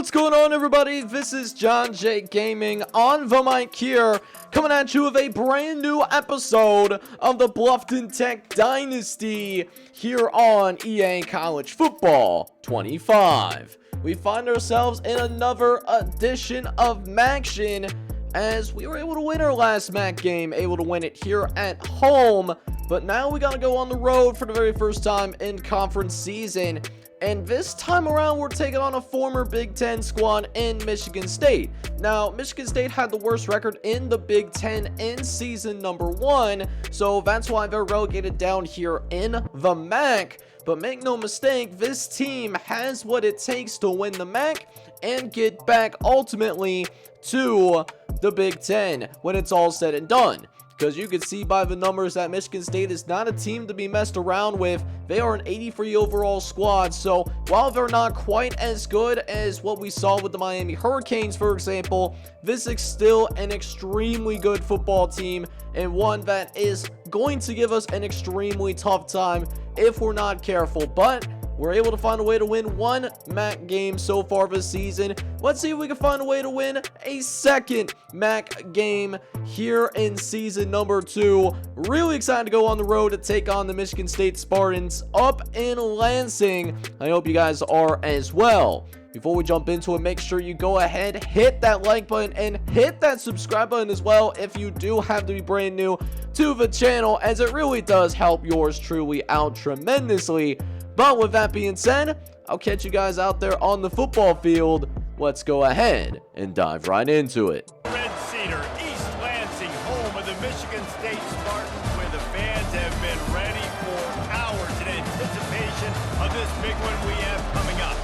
What's going on, everybody? This is John J Gaming on the mic here, coming at you with a brand new episode of the Bluffton Tech Dynasty here on EA College Football 25. We find ourselves in another edition of Maction, as we were able to win our last MAC game, able to win it here at home, but now we gotta go on the road for the very first time in conference season. And this time around, we're taking on a former Big Ten squad in Michigan State. Now, Michigan State had the worst record in the Big Ten in season number 1, so that's why they're relegated down here in the MAC. But make no mistake, this team has what it takes to win the MAC and get back ultimately to the Big Ten when it's all said and done. Because you can see by the numbers that Michigan State is not a team to be messed around with. They are an 83 overall squad, so while they're not quite as good as what we saw with the Miami Hurricanes, for example, this is still an extremely good football team, and one that is going to give us an extremely tough time if we're not careful. But we're able to find a way to win one MAC game so far this season. Let's see if we can find a way to win a second MAC game here in season number 2. Really excited to go on the road to take on the Michigan State Spartans up in Lansing. I hope you guys are as well. Before we jump into it, make sure you go ahead, hit that like button, and hit that subscribe button as well if you do have to be brand new to the channel, as it really does help yours truly out tremendously. But with that being said, I'll catch you guys out there on the football field. Let's go ahead and dive right into it. Red Cedar, East Lansing, home of the Michigan State Spartans, where the fans have been ready for hours in anticipation of this big one we have coming up.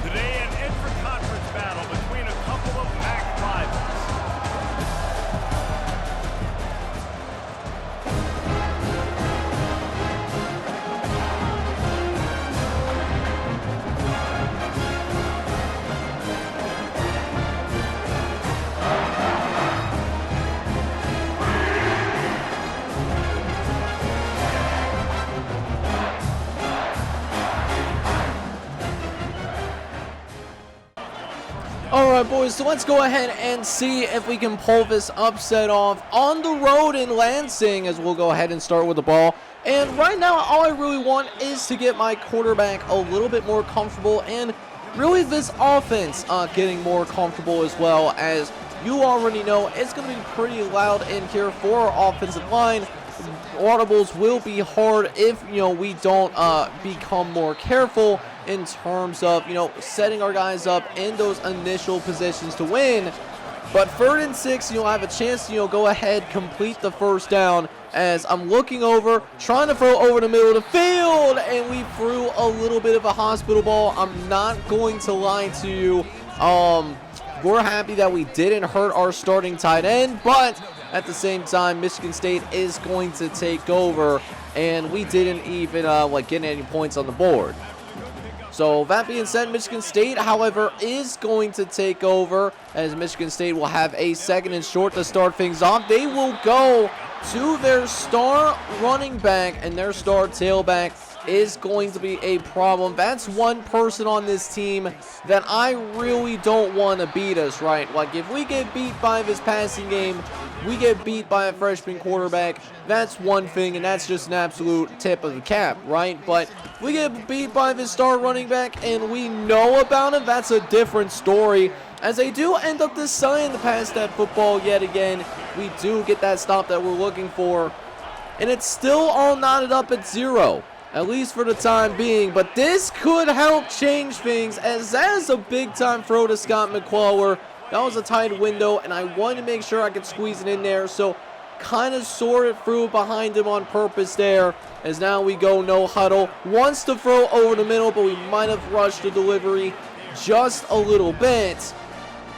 Today, an intra-conference battle between a couple of MAC rivals. Alright, boys, so let's go ahead and see if we can pull this upset off on the road in Lansing, as we'll go ahead and start with the ball. And right now, all I really want is to get my quarterback a little bit more comfortable, and really this offense getting more comfortable as well. As you already know, it's going to be pretty loud in here for our offensive line. Audibles will be hard if, we don't become more careful in terms of, setting our guys up in those initial positions to win. But 3rd and 6, I have a chance to, go ahead, complete the first down, as I'm looking over, trying to throw over the middle of the field, and we threw a little bit of a hospital ball. I'm not going to lie to you. We're happy that we didn't hurt our starting tight end, but at the same time, Michigan State is going to take over, and we didn't even get any points on the board. So that being said, Michigan State, however, is going to take over, as Michigan State will have a 2nd and short to start things off. They will go to their star running back, and their star tailback is going to be a problem. That's one person on this team that I really don't want to beat us, right? Like, if we get beat by this passing game, we get beat by a freshman quarterback, that's one thing, and that's just an absolute tip of the cap, right? But if we get beat by this star running back and we know about it, that's a different story. As they do end up deciding to pass that football yet again, we do get that stop that we're looking for, and it's still all knotted up at 0. At least for the time being, but this could help change things, as that is a big-time throw to Scott McCullough. That was a tight window, and I wanted to make sure I could squeeze it in there, so kind of sorted through behind him on purpose there, as now we go no huddle. Wants to throw over the middle, but we might have rushed the delivery just a little bit.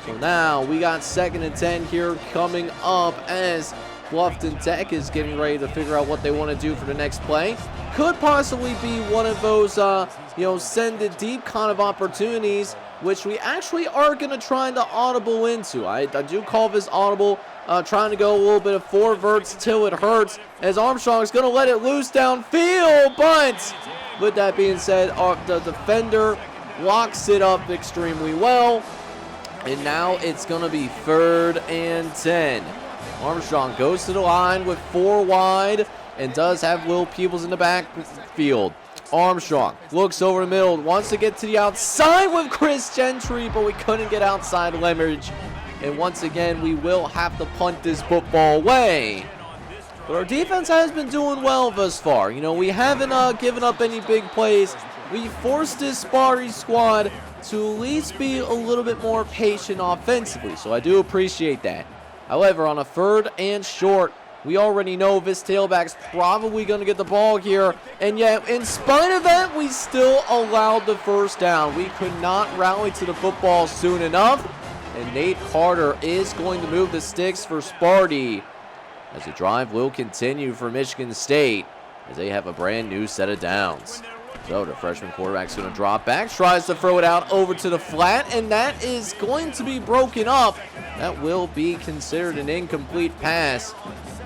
So now we got 2nd and 10 here coming up, as Bluffton Tech is getting ready to figure out what they want to do for the next play. Could possibly be one of those, send it deep kind of opportunities, which we actually are going to try to audible into. I do call this audible, trying to go a little bit of 4 verts till it hurts, as Armstrong is going to let it loose downfield, but with that being said, the defender locks it up extremely well. And now it's going to be 3rd and 10. Armstrong goes to the line with 4 wide and does have Will Peebles in the backfield. Armstrong looks over the middle, wants to get to the outside with Chris Gentry, but we couldn't get outside leverage. And once again, we will have to punt this football away. But our defense has been doing well thus far. You know, we haven't given up any big plays. We forced this Sparty squad to at least be a little bit more patient offensively, so I do appreciate that. However, on a 3rd and short, we already know this tailback's probably going to get the ball here, and yet, in spite of that, we still allowed the first down. We could not rally to the football soon enough, and Nate Carter is going to move the sticks for Sparty, as the drive will continue for Michigan State, as they have a brand new set of downs. So the freshman quarterback's going to drop back, tries to throw it out over to the flat, and that is going to be broken up. That will be considered an incomplete pass.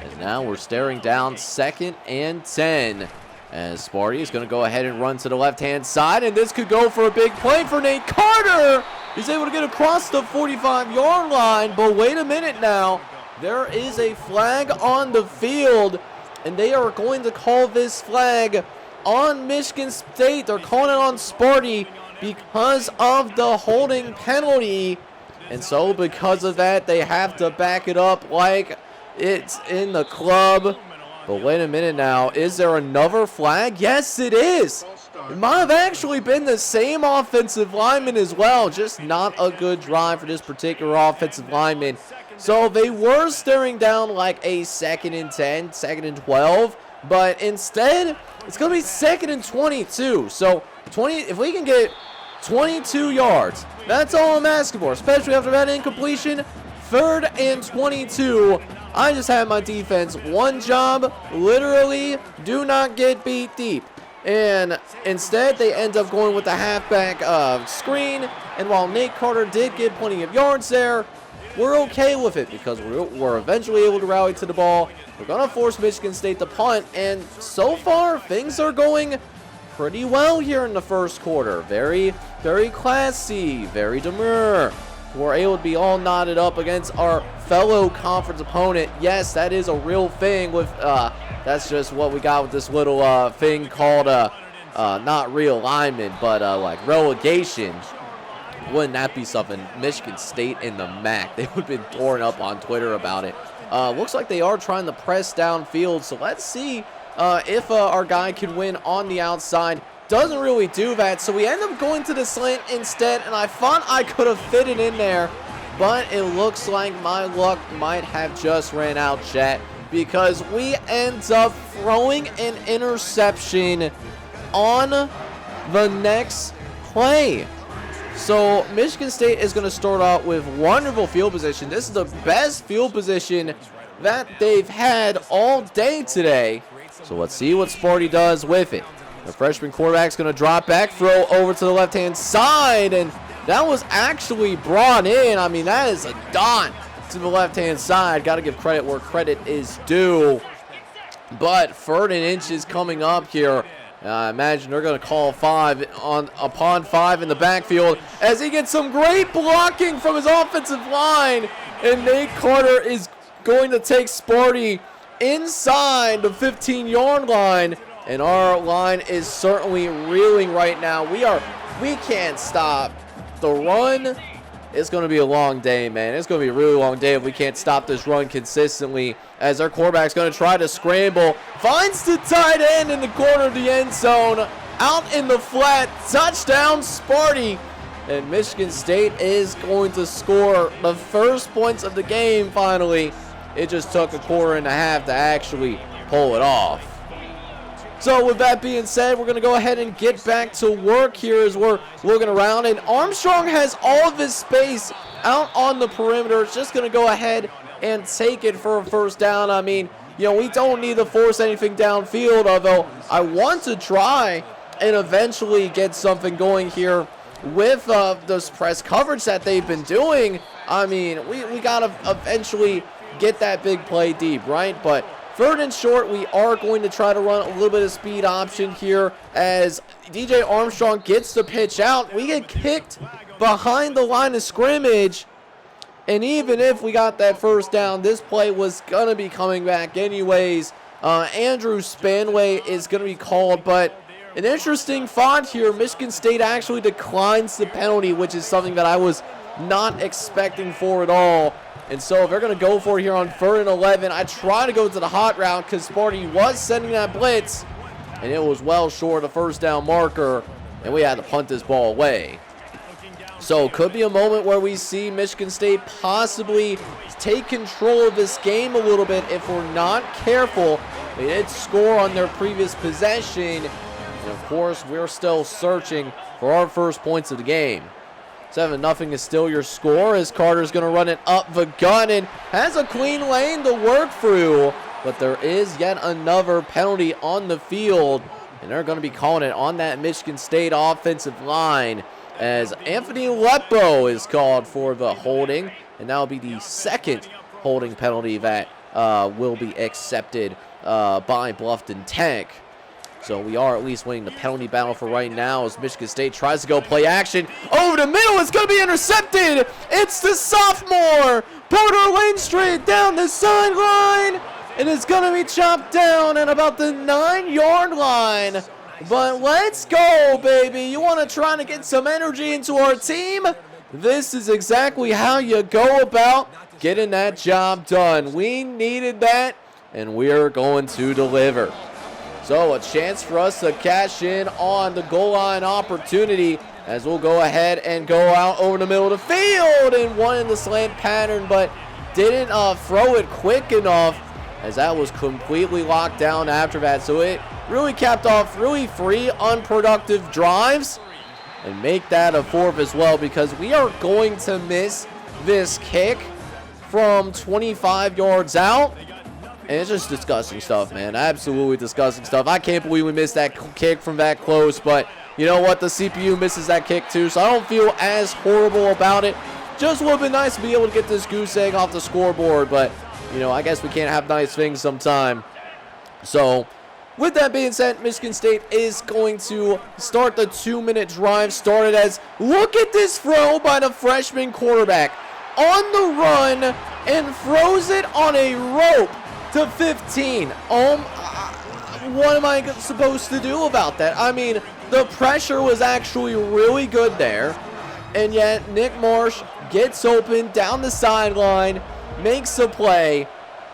And now we're staring down 2nd and 10. As Sparty is going to go ahead and run to the left-hand side, and this could go for a big play for Nate Carter. He's able to get across the 45-yard line, but wait a minute now. There is a flag on the field, and they are going to call this flag on Michigan State. They're calling it on Sparty because of the holding penalty. And so because of that, they have to back it up like it's in the club. But wait a minute now. Is there another flag? Yes, it is. It might have actually been the same offensive lineman as well. Just not a good drive for this particular offensive lineman. So they were staring down like a 2nd and 10, 2nd and 12. But instead, it's going to be 2nd and 22. So if we can get 22 yards, that's all I'm asking for, especially after that incompletion. 3rd and 22. I just had my defense one job, literally do not get beat deep. And instead, they end up going with the halfback screen. And while Nate Carter did get plenty of yards there, we're okay with it because we're eventually able to rally to the ball. We're going to force Michigan State to punt, and so far, things are going pretty well here in the first quarter. Very, very classy, very demure. We're able to be all knotted up against our fellow conference opponent. Yes, that is a real thing with, that's just what we got with this little thing called, not realignment, but like relegation. Wouldn't that be something? Michigan State in the MAC. They would have been torn up on Twitter about it. Looks like they are trying to press downfield, so let's see if our guy can win on the outside. Doesn't really do that, so we end up going to the slant instead, and I thought I could have fit it in there, but it looks like my luck might have just ran out, chat, because we end up throwing an interception on the next play. So Michigan State is going to start out with wonderful field position. This is the best field position that they've had all day today. So let's see what Sparty does with it. The freshman quarterback's going to drop back, throw over to the left-hand side, and that was actually brought in. I mean, that is a dot to the left-hand side. Got to give credit where credit is due. But 3rd and inches coming up here. I imagine they're going to call 5 upon 5 in the backfield as he gets some great blocking from his offensive line. And Nate Carter is going to take Sparty inside the 15-yard line. And our line is certainly reeling right now. We can't stop the run. It's going to be a long day, man. It's going to be a really long day if we can't stop this run consistently, as our quarterback's going to try to scramble. Finds the tight end in the corner of the end zone. Out in the flat. Touchdown, Sparty. And Michigan State is going to score the first points of the game finally. It just took a quarter and a half to actually pull it off. So with that being said, we're going to go ahead and get back to work here as we're looking around. And Armstrong has all of his space out on the perimeter. It's just going to go ahead and take it for a first down. I mean, you know, we don't need to force anything downfield, although I want to try and eventually get something going here with this press coverage that they've been doing. I mean, we got to eventually get that big play deep, right? But 3rd and short, we are going to try to run a little bit of speed option here as DJ Armstrong gets the pitch out. We get kicked behind the line of scrimmage, And even if we got that first down, this play was going to be coming back anyways. Andrew Spanway is going to be called, but an interesting font here. Michigan State actually declines the penalty, which is something that I was not expecting for at all. And so if they're going to go for it here on 3rd and 11, I try to go to the hot route because Sparty was sending that blitz, and it was well short of the first down marker, and we had to punt this ball away. So could be a moment where we see Michigan State possibly take control of this game a little bit if we're not careful. They did score on their previous possession, and of course we're still searching for our first points of the game. 7-0 is still your score as Carter's going to run it up the gun and has a clean lane to work through. But there is yet another penalty on the field, and they're going to be calling it on that Michigan State offensive line as Anthony Lepo is called for the holding, and that will be the second holding penalty that will be accepted by Bluffton Tech. So we are at least winning the penalty battle for right now as Michigan State tries to go play action. Over the middle, it's going to be intercepted. It's the sophomore, Porter Lindstreet, down the sideline. And it's going to be chopped down at about the 9-yard line. But let's go, baby. You want to try to get some energy into our team? This is exactly how you go about getting that job done. We needed that, and we're going to deliver. So a chance for us to cash in on the goal line opportunity as we'll go ahead and go out over the middle of the field and one in the slant pattern, but didn't throw it quick enough as that was completely locked down after that. So it really capped off really 3 unproductive drives and make that a 4th as well, because we are going to miss this kick from 25 yards out. And it's just disgusting stuff, man. Absolutely disgusting stuff. I can't believe we missed that kick from that close, but you know what? The CPU misses that kick too, so I don't feel as horrible about it. Just would have been nice to be able to get this goose egg off the scoreboard, but you know, I guess we can't have nice things sometime. So with that being said, Michigan State is going to start the 2-minute drive. Started as, look at this throw by the freshman quarterback on the run and throws it on a rope to 15. What am I supposed to do about that? I mean, the pressure was actually really good there, and yet Nick Marsh gets open down the sideline, makes a play,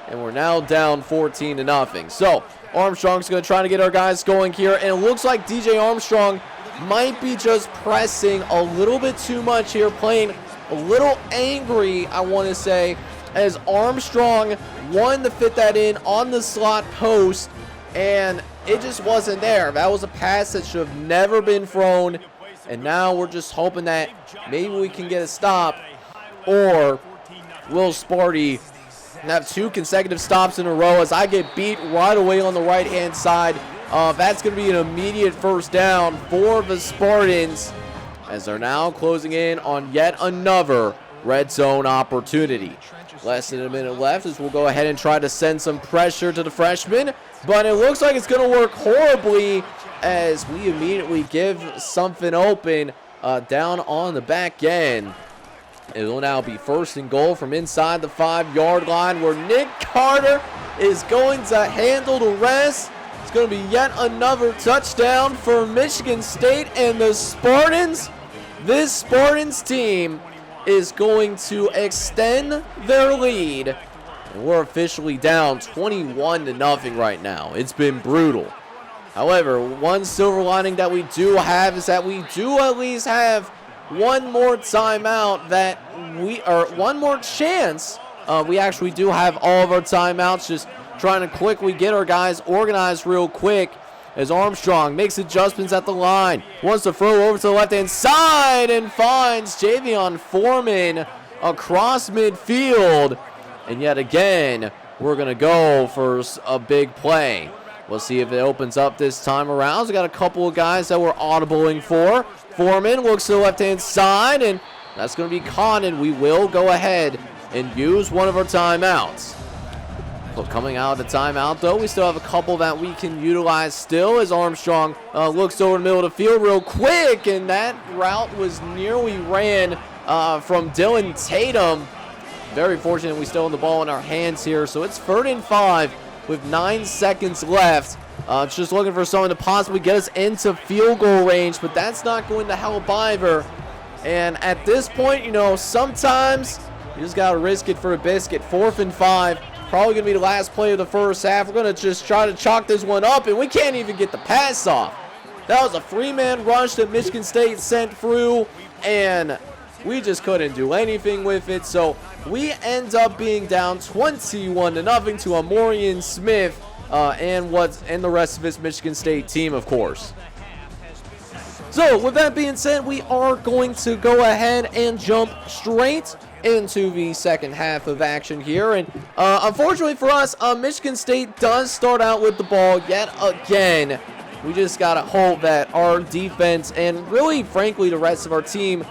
and we're now down 14-0. So Armstrong's going to try to get our guys going here, and it looks like DJ Armstrong might be just pressing a little bit too much here, playing a little angry, I want to say, as Armstrong wanted to fit that in on the slot post, and it just wasn't there. That was a pass that should have never been thrown, and now we're just hoping that maybe we can get a stop, or will Sparty have 2 consecutive stops in a row as I get beat right away on the right-hand side. That's going to be an immediate first down for the Spartans as they're now closing in on yet another red zone opportunity. Less than a minute left as we'll go ahead and try to send some pressure to the freshman, but it looks like it's going to work horribly as we immediately give something open down on the back end. It will now be 1st and goal from inside the 5-yard line where Nick Carter is going to handle the rest. It's going to be yet another touchdown for Michigan State and the Spartans. This Spartans team is going to extend their lead, and we're officially down 21-0 right now. It's been brutal. However, one silver lining that we do have is that we do at least have one more timeout that one more chance. We actually do have all of our timeouts, just trying to quickly get our guys organized real quick as Armstrong makes adjustments at the line, wants to throw over to the left-hand side and finds Javion Foreman across midfield. And yet again, we're going to go for a big play. We'll see if it opens up this time around. We got a couple of guys that we're audibling for. Foreman looks to the left-hand side, and that's going to be caught, and we will go ahead and use one of our timeouts. But coming out of the timeout, though, we still have a couple that we can utilize still as Armstrong looks over the middle of the field real quick, and that route was nearly ran from Dylan Tatum very fortunate we still have the ball in our hands here. So it's 3rd and 5 with 9 seconds left. It's just looking for someone to possibly get us into field goal range, but that's not going to help either. And at this point, you know, sometimes you just got to risk it for a biscuit. 4th and 5. Probably going to be the last play of the first half. We're going to just try to chalk this one up, and we can't even get the pass off. That was a 3-man rush that Michigan State sent through, and we just couldn't do anything with it. So we end up being down 21-0 to Amorian Smith and the rest of this Michigan State team, of course. So with that being said, we are going to go ahead and jump straight into the second half of action here. And unfortunately for us, Michigan State does start out with the ball yet again. We just got to hope that our defense and really, frankly, the rest of our team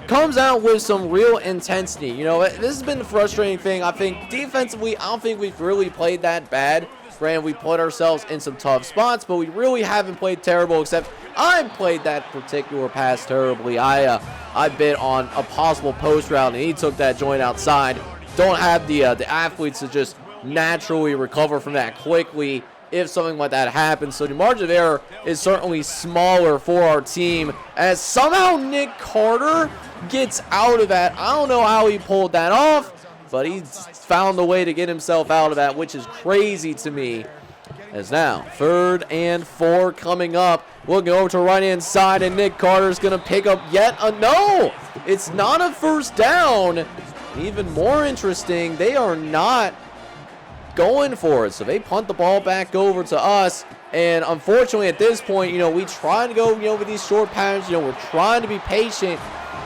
comes out with some real intensity. You know, this has been the frustrating thing. I think defensively, I don't think we've really played that bad. Granted, we put ourselves in some tough spots, but we really haven't played terrible, except I played that particular pass terribly. I bit on a possible post route, and he took that joint outside. Don't have the athletes to just naturally recover from that quickly if something like that happens. So the margin of error is certainly smaller for our team, as somehow Nick Carter gets out of that. I don't know how he pulled that off, but he found a way to get himself out of that, which is crazy to me. As now, 3rd and 4 coming up. Looking over to right-hand side, and Nick Carter's going to pick up yet a... No! It's not a first down. Even more interesting, they are not going for it. So they punt the ball back over to us. And unfortunately, at this point, you know, we try to go, you know, with these short patterns. You know, we're trying to be patient.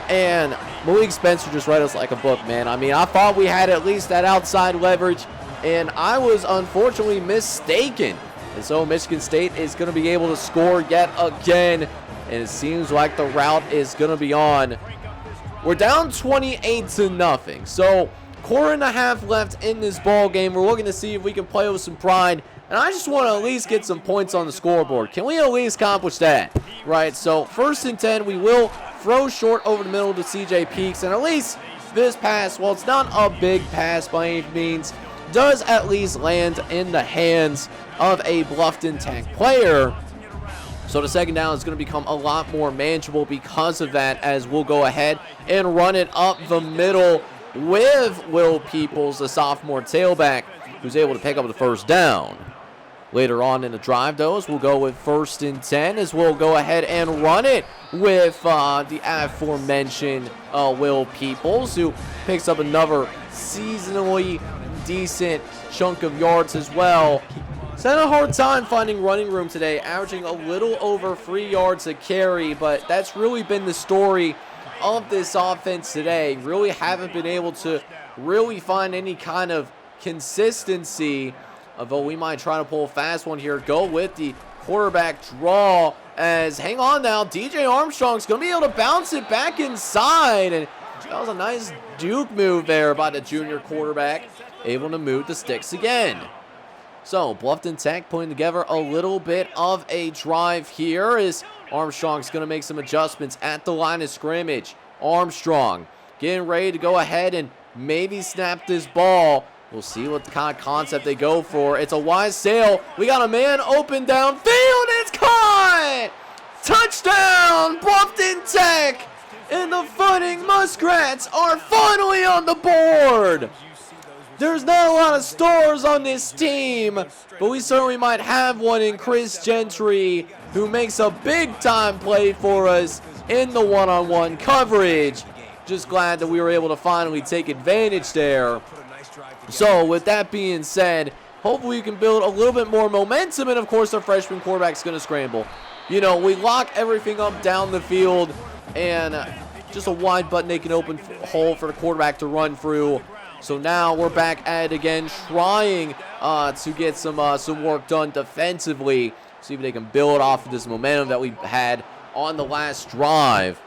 And Malik Spencer just read us like a book, man. I mean, I thought we had at least that outside leverage, and I was unfortunately mistaken. And so Michigan State is going to be able to score yet again, and it seems like the route is going to be on. We're down 28-0, so 1.25 left in this ball game. We're looking to see if we can play with some pride, and I just want to at least get some points on the scoreboard. Can we at least accomplish that? Right, so 1st and 10, we will throw short over the middle to CJ Peaks, and at least this pass, well, it's not a big pass by any means, does at least land in the hands of a Bluffton Tech player. So the second down is going to become a lot more manageable because of that, as we'll go ahead and run it up the middle with Will Peoples, the sophomore tailback, who's able to pick up the first down. Later on in the drive, though, as we'll go with 1st and 10, as we'll go ahead and run it with the aforementioned Will Peoples, who picks up another seasonally decent chunk of yards as well. He's had a hard time finding running room today, averaging a little over 3 yards a carry, but that's really been the story of this offense today. Really haven't been able to really find any kind of consistency. Although we might try to pull a fast one here. Go with the quarterback draw, as, hang on now, DJ Armstrong's going to be able to bounce it back inside. And that was a nice Duke move there by the junior quarterback, able to move the sticks again. So Bluffton Tech putting together a little bit of a drive here, as Armstrong's going to make some adjustments at the line of scrimmage. Armstrong getting ready to go ahead and maybe snap this ball. We'll see what kind of concept they go for. It's a wide sail. We got a man open downfield. It's caught! Touchdown, Bluffton Tech! And the Fighting Muskrats are finally on the board. There's not a lot of stars on this team, but we certainly might have one in Chris Gentry, who makes a big-time play for us in the one-on-one coverage. Just glad that we were able to finally take advantage there. So with that being said, hopefully we can build a little bit more momentum, and of course our freshman quarterback's going to scramble. You know, we lock everything up down the field, and just a wide but naked open hole for the quarterback to run through. So now we're back at it again, trying to get some work done defensively. See if they can build off of this momentum that we had on the last drive.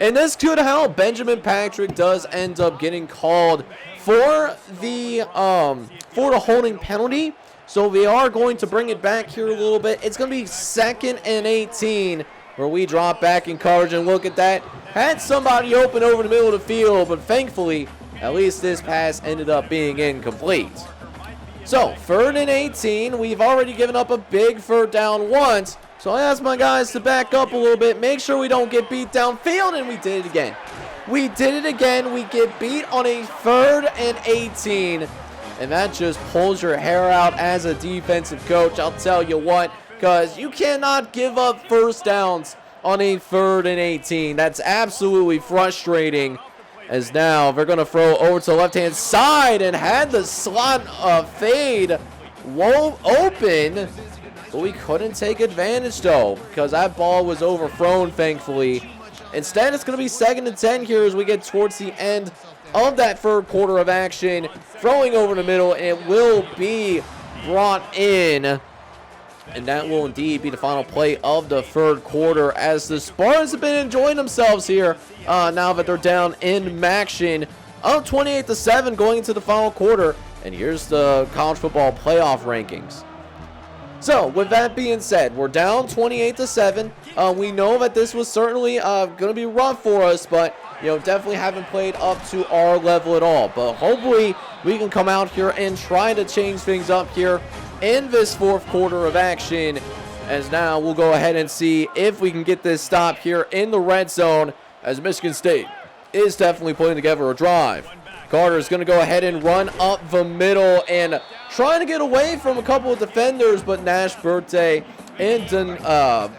And this could help. Benjamin Patrick does end up getting called for the holding penalty. So we are going to bring it back here a little bit. It's going to be 2nd and 18, where we drop back in coverage, and look at that. Had somebody open over the middle of the field, but thankfully At least this pass ended up being incomplete. So, 3rd and 18. We've already given up a big 3rd down once. So I asked my guys to back up a little bit, make sure we don't get beat downfield, and we did it again. We did it again. We get beat on a 3rd and 18. And that just pulls your hair out as a defensive coach, I'll tell you what, because you cannot give up 1st downs on a 3rd and 18. That's absolutely frustrating, as now they're going to throw over to the left-hand side and had the slot fade open, but we couldn't take advantage, though, because that ball was overthrown, thankfully. Instead, it's going to be 2nd and 10 here as we get towards the end of that 3rd quarter of action. Throwing over the middle, and it will be brought in. And that will indeed be the final play of the 3rd quarter, as the Spartans have been enjoying themselves here now that they're down in action, up 28-7 going into the final quarter. And here's the college football playoff rankings. So, with that being said, we're down 28-7. We know that this was certainly going to be rough for us, but definitely haven't played up to our level at all. But hopefully we can come out here and try to change things up here in this 4th quarter of action, as now we'll go ahead and see if we can get this stop here in the red zone, as Michigan State is definitely putting together a drive. Carter's going to go ahead and run up the middle and trying to get away from a couple of defenders, but Nash Birthday and I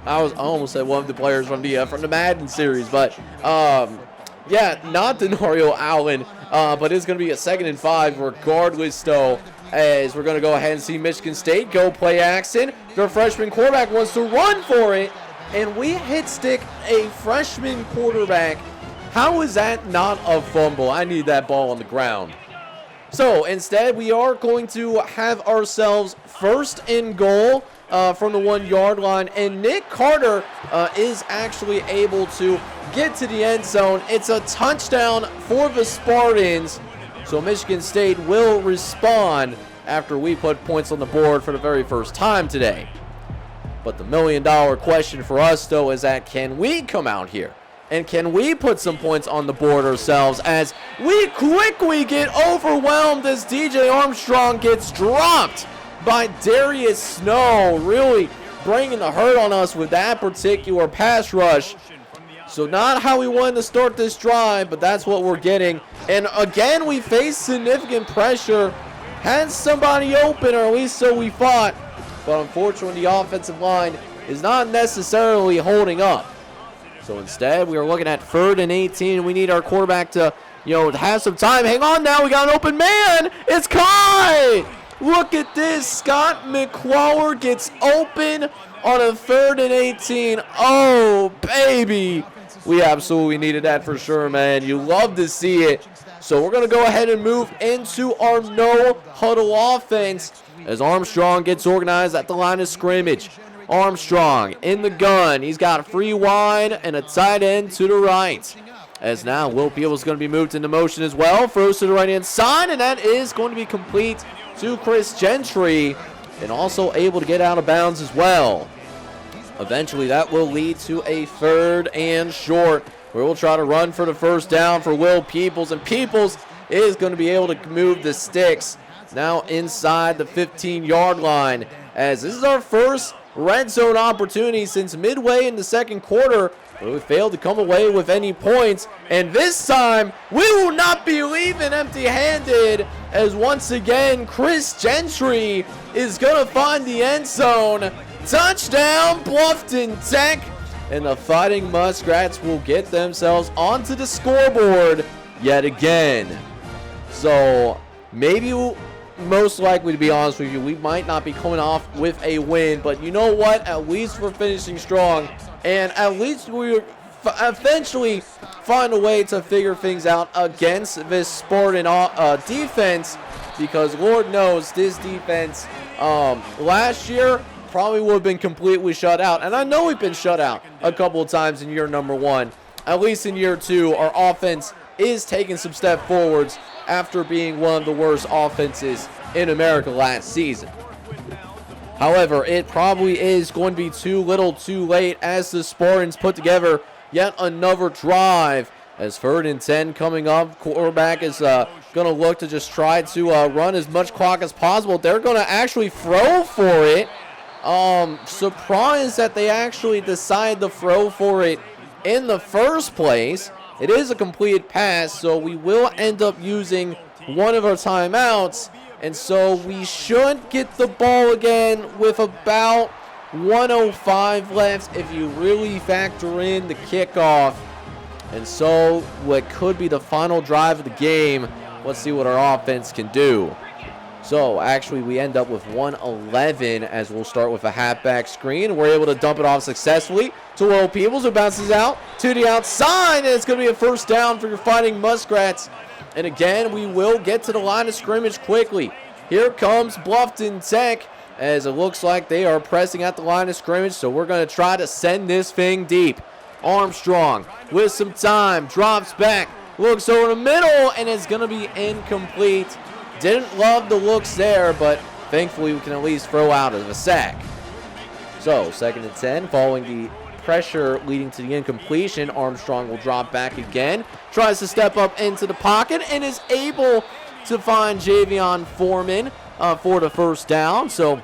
almost said one of the players from the Madden series, but yeah, not Denario Allen, but it's going to be a 2nd and 5 regardless, though, as we're going to go ahead and see Michigan State go play action. Their freshman quarterback wants to run for it, and we hit stick a freshman quarterback. How is that not a fumble? I need that ball on the ground. So instead, we are going to have ourselves 1st and goal from the 1-yard line, and Nick Carter is actually able to get to the end zone. It's a touchdown for the Spartans, so Michigan State will respond after we put points on the board for the very first time today. But the million-dollar question for us, though, is that can we come out here and can we put some points on the board ourselves, as we quickly get overwhelmed as DJ Armstrong gets dropped by Darius Snow, really bringing the hurt on us with that particular pass rush. So not how we wanted to start this drive, but that's what we're getting. And again, we face significant pressure. Had somebody open, or at least so we thought. But unfortunately, the offensive line is not necessarily holding up. So instead, we are looking at 3rd and 18. We need our quarterback to, have some time. Hang on now. We got an open man. It's Kai. Look at this. Scott McQuarrie gets open on a 3rd and 18. Oh, baby. We absolutely needed that for sure, man. You love to see it. So we're going to go ahead and move into our no-huddle offense as Armstrong gets organized at the line of scrimmage. Armstrong in the gun. He's got a free wide and a tight end to the right. As now Will Peebles is going to be moved into motion as well. Throws to the right-hand side, and that is going to be complete to Chris Gentry, and also able to get out of bounds as well. Eventually, that will lead to a 3rd and short, where we'll try to run for the 1st down for Will Peebles, and Peebles is going to be able to move the sticks now inside the 15-yard line, as this is our first red zone opportunity since midway in the 2nd quarter, where we failed to come away with any points. And this time, we will not be leaving empty-handed, as once again, Chris Gentry is going to find the end zone. Touchdown, Bluffton Tech. And the Fighting Muskrats will get themselves onto the scoreboard yet again. So, maybe most likely, to be honest with you, we might not be coming off with a win, but you know what? At least we're finishing strong, and at least we eventually find a way to figure things out against this Spartan defense, because Lord knows this defense last year probably would have been completely shut out, and I know we've been shut out a couple of times in year number 1. At least in year 2, our offense is taking some step forwards after being one of the worst offenses in America last season. However, it probably is going to be too little too late as the Spartans put together yet another drive As 3rd and 10 coming up, quarterback is going to look to just try to run as much clock as possible. They're going to actually throw for it. Surprised that they actually decided to throw for it in the first place. It is a completed pass, so we will end up using one of our timeouts. And so we should get the ball again with about 1:05 left if you really factor in the kickoff. And so what could be the final drive of the game, let's see what our offense can do. So actually we end up with 1:11 as we'll start with a halfback screen. We're able to dump it off successfully to Will Peebles, who bounces out to the outside, and it's going to be a first down for your Fighting Muskrats. And again, we will get to the line of scrimmage quickly. Here comes Bluffton Tech, as it looks like they are pressing at the line of scrimmage, so we're going to try to send this thing deep. Armstrong with some time, drops back, looks over the middle, and it's going to be incomplete. Didn't love the looks there, but thankfully we can at least throw out of a sack. So 2nd and 10, following the pressure leading to the incompletion, Armstrong will drop back again, tries to step up into the pocket, and is able to find Javion Foreman for the first down. So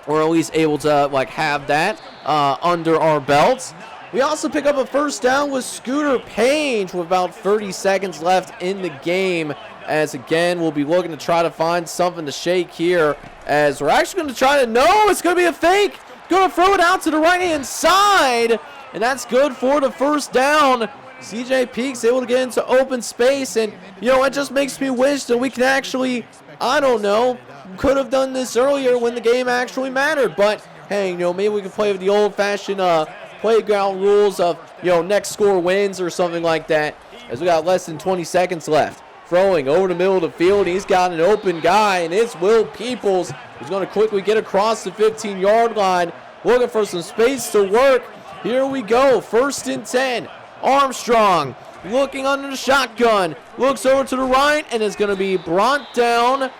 we're at least able to have that under our belts. We also pick up a first down with Scooter Page with about 30 seconds left in the game, as again we'll be looking to try to find something to shake here, as we're actually going to try to, no, it's going to be a fake, going to throw it out to the right hand side, and that's good for the first down. CJ Peak's able to get into open space, and it just makes me wish that we can actually, I don't know, could have done this earlier when the game actually mattered. But hey, maybe we can play with the old-fashioned playground rules of next score wins or something like that, as we got less than 20 seconds left. Throwing over the middle of the field, he's got an open guy, and it's Will Peoples who's going to quickly get across the 15-yard line, looking for some space to work. Here we go, 1st and 10. Armstrong looking under the shotgun, looks over to the right, and is going to be brought down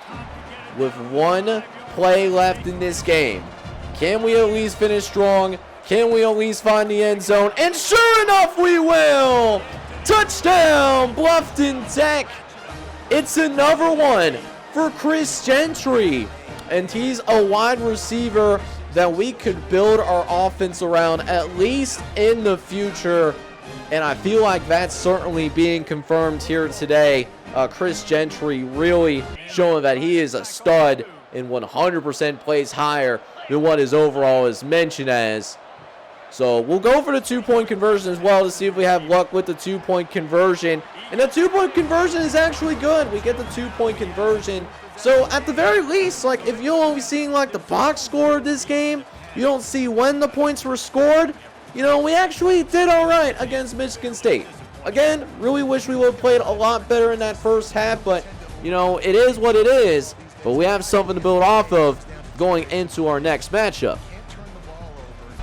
with 1 play left in this game. Can we at least finish strong? Can we at least find the end zone? And sure enough, we will! Touchdown, Bluffton Tech! It's another one for Chris Gentry, and he's a wide receiver that we could build our offense around, at least in the future. And I feel like that's certainly being confirmed here today. Chris Gentry really showing that he is a stud and 100% plays higher than what his overall is mentioned as. So we'll go for the 2-point conversion as well to see if we have luck with the 2-point conversion. And the 2-point conversion is actually good. We get the 2-point conversion. So at the very least, if you're only seeing the box score of this game, you don't see when the points were scored, we actually did all right against Michigan State. Again, really wish we would have played a lot better in that first half, but, it is what it is. But we have something to build off of going into our next matchup.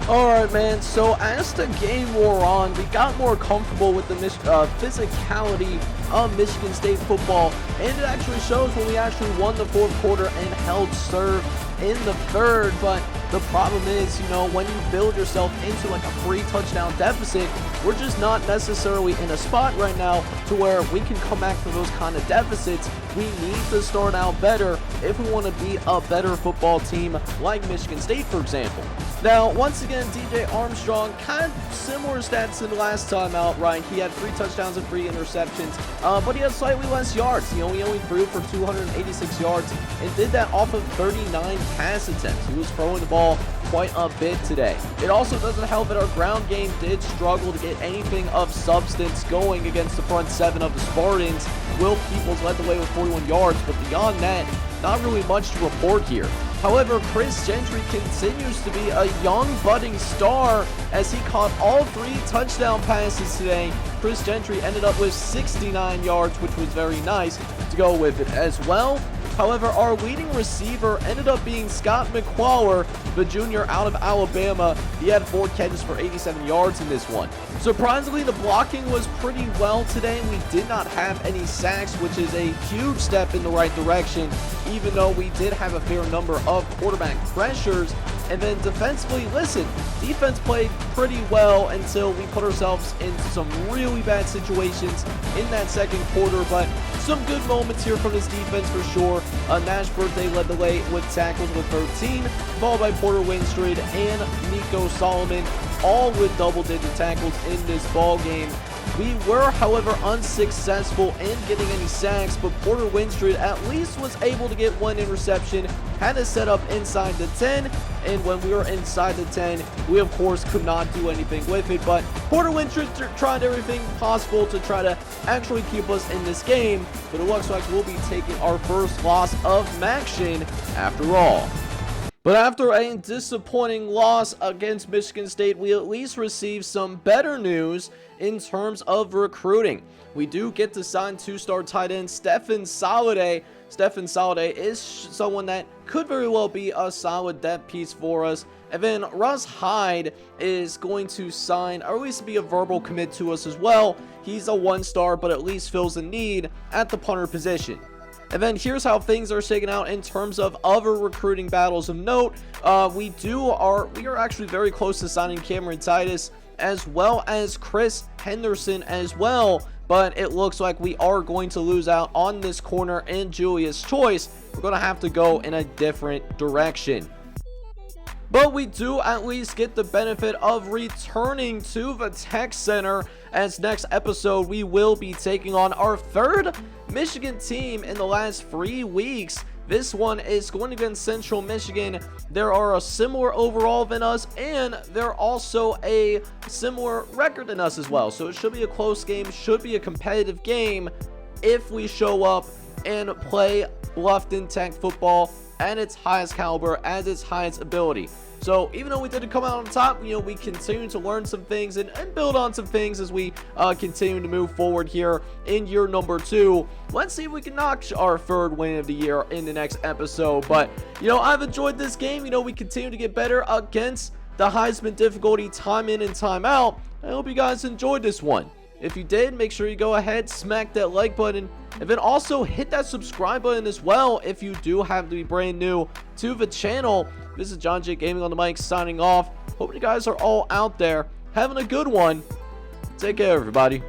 Alright, man, so as the game wore on, we got more comfortable with the physicality of Michigan State football, and it actually shows when we actually won the 4th quarter and held serve in the 3rd. But the problem is, when you build yourself into a 3-touchdown deficit, we're just not necessarily in a spot right now to where we can come back from those kind of deficits. We need to start out better if we want to be a better football team like Michigan State, for example. Now, once again, DJ Armstrong, kind of similar stats to the last time out, right? He had 3 touchdowns and 3 interceptions, but he had slightly less yards. He only threw for 286 yards and did that off of 39 pass attempts. He was throwing the ball quite a bit today. It also doesn't help that our ground game did struggle to get anything of substance going against the front 7 of the Spartans. Will Peoples led the way with 41 yards, but beyond that, not really much to report here. However, Chris Gentry continues to be a young budding star as he caught all 3 touchdown passes today. Chris Gentry ended up with 69 yards, which was very nice to go with it as well. However, our leading receiver ended up being Scott McQuarrie, the junior out of Alabama. He had 4 catches for 87 yards in this one. Surprisingly, the blocking was pretty well today. We did not have any sacks, which is a huge step in the right direction, even though we did have a fair number of quarterback pressures. And then defensively, listen, defense played pretty well until we put ourselves into some really bad situations in that second quarter, but some good moments here from this defense for sure. Nash Birthday led the way with tackles with 13, followed by Porter Winstrid and Nico Solomon, all with double-digit tackles in this ball game. We were, however, unsuccessful in getting any sacks, but Porter Winstrid at least was able to get one interception, had it set up inside the 10, and when we were inside the 10, we of course could not do anything with it, but Porter Winstrid tried everything possible to try to actually keep us in this game, but it looks like we'll be taking our first loss of Maction after all. But after a disappointing loss against Michigan State, we at least received some better news in terms of recruiting. We do get to sign 2-star tight end Stephen Soliday. Stephen Soliday is someone that could very well be a solid depth piece for us. And then Russ Hyde is going to sign, or at least be a verbal commit to us as well. He's a 1-star, but at least fills a need at the punter position. And then here's how things are shaking out in terms of other recruiting battles of note. We are actually very close to signing Cameron Titus, as well as Chris Henderson as well. But it looks like we are going to lose out on this corner and Julius Choice. We're going to have to go in a different direction. But we do at least get the benefit of returning to the Tech Center, as next episode we will be taking on our third Michigan team in the last 3 weeks. This one is going to be in Central Michigan. There are a similar overall than us, and they're also a similar record than us as well. So it should be a close game, should be a competitive game if we show up and play Bluffton Tech football at its highest caliber, at its highest ability. So even though we didn't come out on top, we continue to learn some things and build on some things as we continue to move forward here in year number 2. Let's see if we can knock our third win of the year in the next episode. But, I've enjoyed this game. We continue to get better against the Heisman difficulty time in and time out. I hope you guys enjoyed this one. If you did, make sure you go ahead, smack that like button, and then also hit that subscribe button as well if you do have to be brand new to the channel. This is John J. Gaming on the mic signing off. Hope you guys are all out there having a good one. Take care, everybody.